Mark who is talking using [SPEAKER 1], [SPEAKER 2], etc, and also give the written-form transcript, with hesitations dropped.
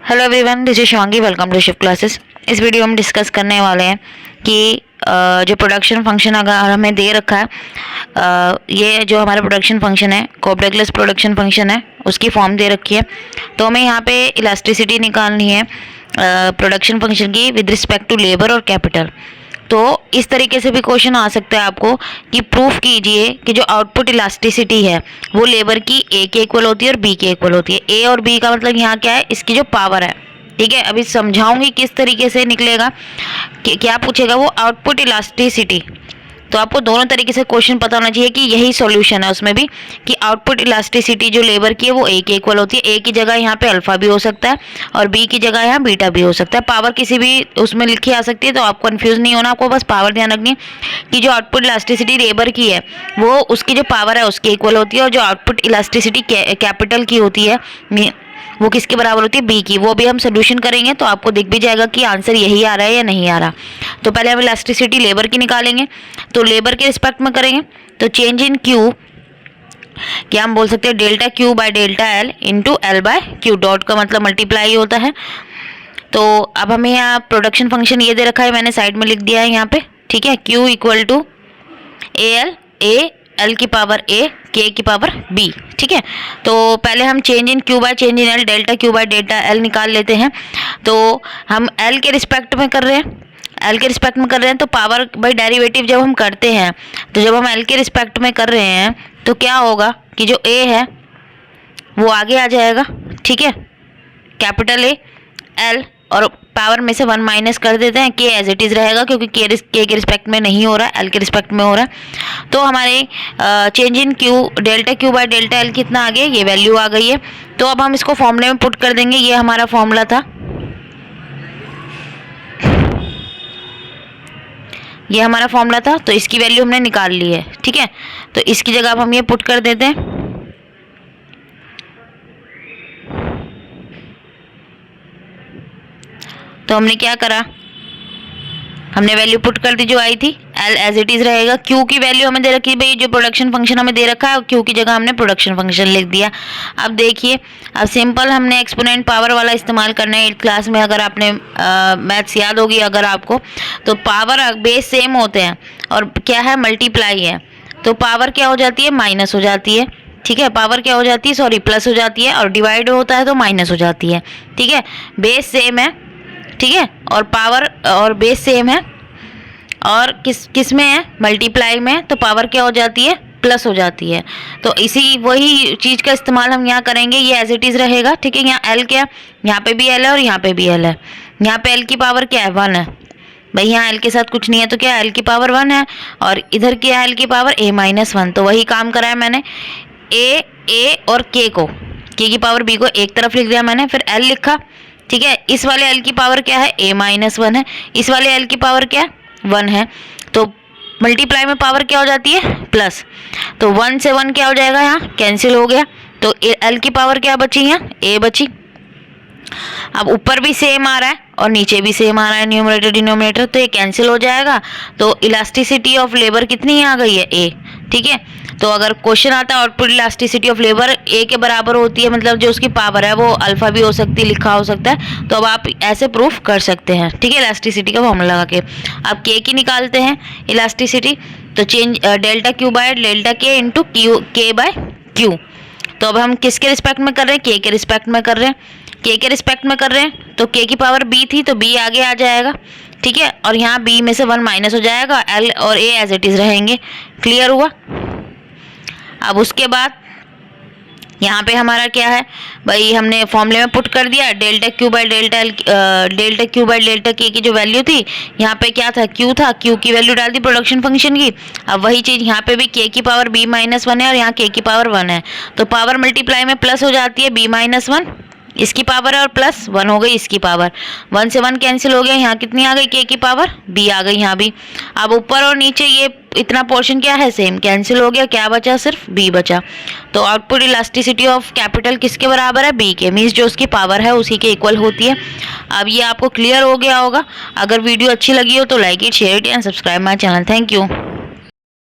[SPEAKER 1] Hello everyone, this is Shivangi. Welcome to Shift classes. इस video में हम डिस्कस करने वाले हैं कि जो प्रोडक्शन फंक्शन अगर हमें दे रखा है, ये जो हमारा प्रोडक्शन फंक्शन है कोप्लेक्स प्रोडक्शन फंक्शन है, उसकी फॉर्म दे रखी है। तो हमें यहाँ पे इलास्टिसिटी निकालनी है प्रोडक्शन फंक्शन की विद रिस्पेक्ट टू लेबर और कैपिटल। तो इस तरीके से भी क्वेश्चन आ सकता है आपको कि प्रूफ कीजिए कि जो आउटपुट इलास्टिसिटी है वो लेबर की ए के इक्वल होती है और बी के इक्वल होती है। ए और बी का मतलब यहाँ क्या है, इसकी जो पावर है। ठीक है, अभी समझाऊंगी किस तरीके से निकलेगा कि क्या पूछेगा वो आउटपुट इलास्टिसिटी। तो आपको दोनों तरीके से क्वेश्चन पता होना चाहिए कि यही सॉल्यूशन है उसमें भी कि आउटपुट इलास्टिसिटी जो लेबर की है वो ए के इक्वल होती है। ए की जगह यहाँ पे अल्फा भी हो सकता है और बी की जगह यहाँ बीटा भी हो सकता है। पावर किसी भी उसमें लिखी आ सकती है, तो आपको कंफ्यूज नहीं होना, आपको बस पावर ध्यान रखनी है कि जो आउटपुट इलास्टिसिटी लेबर की है वो उसकी जो पावर है उसके इक्वल होती है, और जो आउटपुट इलास्टिसिटी कैपिटल की होती है वो किसके बराबर होती है, बी की। वो भी हम सोल्यूशन करेंगे तो आपको दिख भी जाएगा कि आंसर यही आ रहा है या नहीं आ रहा। तो पहले हम इलास्टिसिटी लेबर की निकालेंगे, तो लेबर के रिस्पेक्ट में करेंगे तो चेंज इन क्यू क्या हम बोल सकते हैं delta Q by delta L into L by Q. Dot का मतलब मल्टीप्लाई होता है। तो अब हमें यहाँ प्रोडक्शन फंक्शन ये दे रखा है, मैंने साइड में लिख दिया है यहाँ पे। ठीक है, Q equal to A L की पावर ए के की पावर बी। ठीक है, तो पहले हम change in Q by change in L delta Q by delta L निकाल लेते हैं। तो हम एल के रिस्पेक्ट में कर रहे हैं, एल के रिस्पेक्ट में कर रहे हैं तो पावर बाई डेरिवेटिव जब हम करते हैं, तो जब हम एल के रिस्पेक्ट में कर रहे हैं तो क्या होगा कि जो ए है वो आगे आ जाएगा। ठीक है, कैपिटल ए एल और पावर में से 1 माइनस कर देते हैं, के एज इट इज़ रहेगा क्योंकि के के रिस्पेक्ट में नहीं हो रहा है, एल के रिस्पेक्ट में हो रहा है। तो हमारे change in Q delta Q by delta L कितना आ गया, ये वैल्यू आ गई है। तो अब हम इसको फॉर्मूले में पुट कर देंगे। ये हमारा फॉर्मूला था, ये हमारा फॉर्मूला था, तो इसकी वैल्यू हमने निकाल ली है। ठीक है, तो इसकी जगह अब हम ये पुट कर देते हैं। तो हमने क्या करा, हमने वैल्यू पुट कर दी जो आई थी, एल एज इट इज रहेगा। क्यू की वैल्यू हमें दे रखी है भाई, जो प्रोडक्शन फंक्शन हमें दे रखा है क्यू की जगह हमने प्रोडक्शन फंक्शन लिख दिया। अब देखिए, अब सिंपल हमने एक्सपोनेंट पावर वाला इस्तेमाल करना है 8th क्लास में। अगर आपने मैथ्स याद होगी अगर आपको, तो पावर बेस सेम होते हैं और क्या है मल्टीप्लाई है, तो पावर क्या हो जाती है माइनस हो जाती है। ठीक है, पावर क्या हो जाती है सॉरी प्लस हो जाती है, और डिवाइड होता है तो माइनस हो जाती है। ठीक है, बेस सेम है। ठीक है, और पावर और बेस सेम है, और किस में है मल्टीप्लाई में, तो पावर क्या हो जाती है प्लस हो जाती है। तो इसी वही चीज़ का इस्तेमाल हम यहाँ करेंगे, ये एज इट इज़ रहेगा। ठीक है, यहाँ एल क्या, यहाँ पे भी एल है और यहाँ पे भी एल है। यहाँ पे एल की पावर क्या है 1 है भाई, यहाँ एल के साथ कुछ नहीं है तो क्या एल की पावर 1 है, और इधर क्या है एल की पावर a माइनस 1। तो वही काम करा है मैंने, ए और के की पावर b को एक तरफ लिख दिया मैंने, फिर एल लिखा। ठीक है, इस वाले एल की पावर क्या है a माइनस 1 है, इस वाले एल की पावर क्या है 1 है, तो मल्टीप्लाई में पावर क्या हो जाती है प्लस। तो 1 से 1 क्या हो जाएगा, यहाँ कैंसिल हो गया, तो एल की पावर क्या बची यहाँ a बची। अब ऊपर भी सेम आ रहा है और नीचे भी सेम आ रहा है, न्यूमरेटर डिनोमिनेटर, तो ये कैंसिल हो जाएगा। तो इलास्टिसिटी ऑफ लेबर कितनी आ गई है a। ठीक है, तो अगर क्वेश्चन आता है आउटपुट इलास्टिसिटी ऑफ लेबर ए के बराबर होती है, मतलब जो उसकी पावर है वो अल्फा भी हो सकती है, लिखा हो सकता है, तो अब आप ऐसे प्रूफ कर सकते हैं। ठीक है, इलास्टिसिटी का फॉर्मूला लगा के अब के की निकालते हैं इलास्टिसिटी। तो change delta Q by delta के इंटू क्यू के बाय क्यू। तो अब हम किसके रिस्पेक्ट में कर रहे हैं, के रिस्पेक्ट में कर रहे हैं, के रिस्पेक्ट में कर रहे हैं, तो के की पावर बी थी तो बी आगे आ जाएगा। ठीक है, और यहाँ बी में से 1 माइनस हो जाएगा, एल और ए एज इट इज़ रहेंगे। क्लियर हुआ। अब उसके बाद यहाँ पे हमारा क्या है भाई, हमने फॉर्मूले में पुट कर दिया delta Q by delta L, delta Q by delta के की जो वैल्यू थी, यहाँ पे क्या था क्यू था, क्यू की वैल्यू डाल दी प्रोडक्शन फंक्शन की। अब वही चीज़ यहाँ पे भी के की पावर b माइनस 1 है और यहाँ के की पावर 1 है, तो पावर मल्टीप्लाई में प्लस हो जाती है, b माइनस 1 इसकी पावर है और प्लस 1 हो गई इसकी पावर। 1 से 1 कैंसिल हो गया, यहाँ कितनी आ गई के की पावर b आ गई यहाँ भी। अब ऊपर और नीचे ये इतना पोर्शन क्या है सेम, कैंसिल हो गया, क्या बचा सिर्फ b बचा। तो आउटपुट इलास्टिसिटी ऑफ कैपिटल किसके बराबर है, b के, मीन्स जो उसकी पावर है उसी के इक्वल होती है। अब ये आपको क्लियर हो गया होगा। अगर वीडियो अच्छी लगी हो तो like it, share it and subscribe my channel. Thank you.